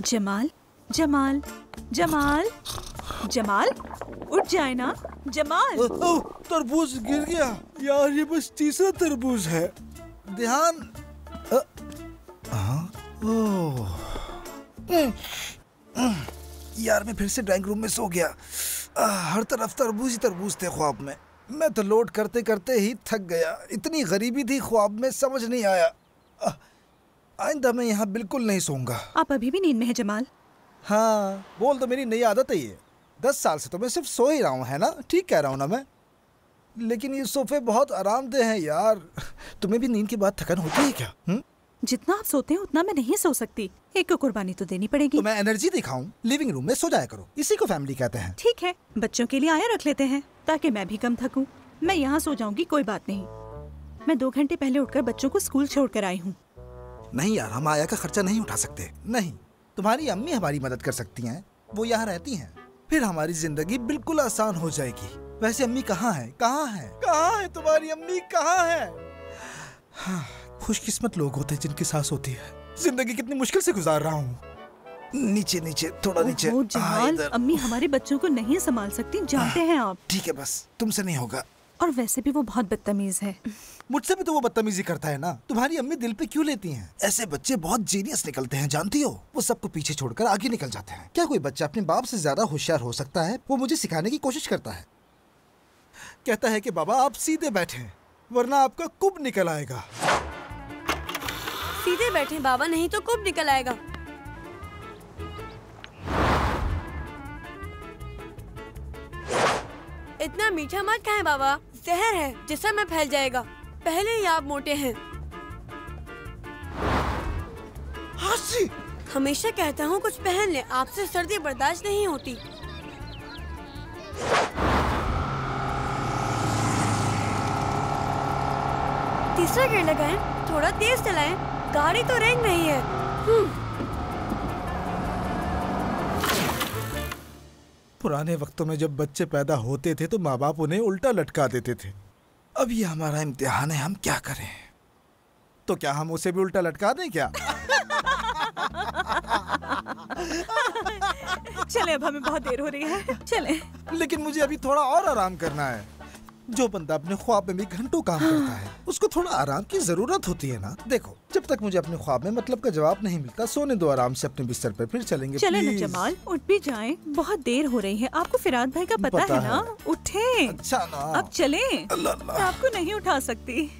जमाल, जमाल, जमाल, जमाल, उठ जाए ना जमाल। तरबूज गिर गया यार, ये बस तीसरा तरबूज है। ध्यान। यार मैं फिर से ड्राइंग रूम में सो गया। हर तरफ तरबूज ही तरबूज थे ख्वाब में। मैं तो लोड करते करते ही थक गया। इतनी गरीबी थी ख्वाब में, समझ नहीं आया। आइंदा मैं यहाँ बिल्कुल नहीं सोऊंगा। आप अभी भी नींद में हैं जमाल? हाँ, बोल तो मेरी नई आदत है ये। 10 साल से तो मैं सिर्फ सो ही रहा हूँ, है ना? ठीक कह रहा हूँ ना मैं? लेकिन ये सोफे बहुत आरामदेह हैं यार। तुम्हें भी नींद के बाद थकान होती है क्या? जितना आप सोते हैं उतना मैं नहीं सो सकती। एक को कुर्बानी तो देनी पड़ेगी। तो मैं एनर्जी दिखाऊं? लिविंग रूम में सो जाया करो, इसी को फैमिली कहते हैं। ठीक है, बच्चों के लिए आया रख लेते हैं ताकि मैं भी कम थकूं। मैं यहाँ सो जाऊंगी, कोई बात नहीं। मैं 2 घंटे पहले उठकर बच्चों को स्कूल छोड़ कर आई हूँ। नहीं यार, हम आया का खर्चा नहीं उठा सकते। नहीं, तुम्हारी अम्मी हमारी मदद कर सकती हैं, वो यहाँ रहती हैं। फिर हमारी जिंदगी बिल्कुल आसान हो जाएगी। वैसे अम्मी कहाँ है? कहाँ है? कहाँ है तुम्हारी अम्मी? कहाँ है? हाँ, खुशकिस्मत लोग होते हैं जिनकी सास होती है। जिंदगी कितनी मुश्किल से गुजार रहा हूँ। नीचे नीचे, थोड़ा नीचे। जमाल, अम्मी हमारे बच्चों को नहीं संभाल सकती, जानते हैं आप। ठीक है, बस तुमसे नहीं होगा। और वैसे भी वो बहुत बदतमीज है। मुझसे भी तो वो बदतमीजी करता है ना। तुम्हारी अम्मी दिल पे क्यों लेती हैं? ऐसे बच्चे बहुत जीनियस निकलते हैं, जानती हो? वो सबको पीछे छोड़कर आगे निकल जाते हैं। क्या कोई बच्चा अपने बाप से ज्यादा होशियार हो सकता है? वो मुझे सिखाने की कोशिश करता है। कहता है कि बाबा आप सीधे बैठे, वरना आपका कुब निकल आएगा। सीधे बैठे बाबा, नहीं तो कुब निकल आएगा। इतना मीठा मत खाएं बाबा, जहर है जिससे में फैल जाएगा। पहले ही आप मोटे हैं। हासी, हमेशा कहता हूँ कुछ पहन ले, आपसे सर्दी बर्दाश्त नहीं होती। तीसरा गियर लगाएं, थोड़ा तेज चलाएं, गाड़ी तो रेंग रही है। पुराने वक्तों में जब बच्चे पैदा होते थे तो माँ बाप उन्हें उल्टा लटका देते थे। अब ये हमारा इम्तिहान है, हम क्या करें? तो क्या हम उसे भी उल्टा लटका दें क्या? चले, अब हमें बहुत देर हो रही है, चले। लेकिन मुझे अभी थोड़ा और आराम करना है। जो बंदा अपने ख्वाब में भी घंटों काम करता है, उसको थोड़ा आराम की जरूरत होती है ना। देखो, जब तक मुझे अपने ख्वाब में मतलब का जवाब नहीं मिलता, सोने दो आराम से अपने बिस्तर पर, फिर चलेंगे। चले ना जमाल, उठ भी जाएं, बहुत देर हो रही है। आपको फिराद भाई का पता है ना? उठे। अच्छा ना, अब चले। अल्लाह अल्लाह। मैं आपको नहीं उठा सकती।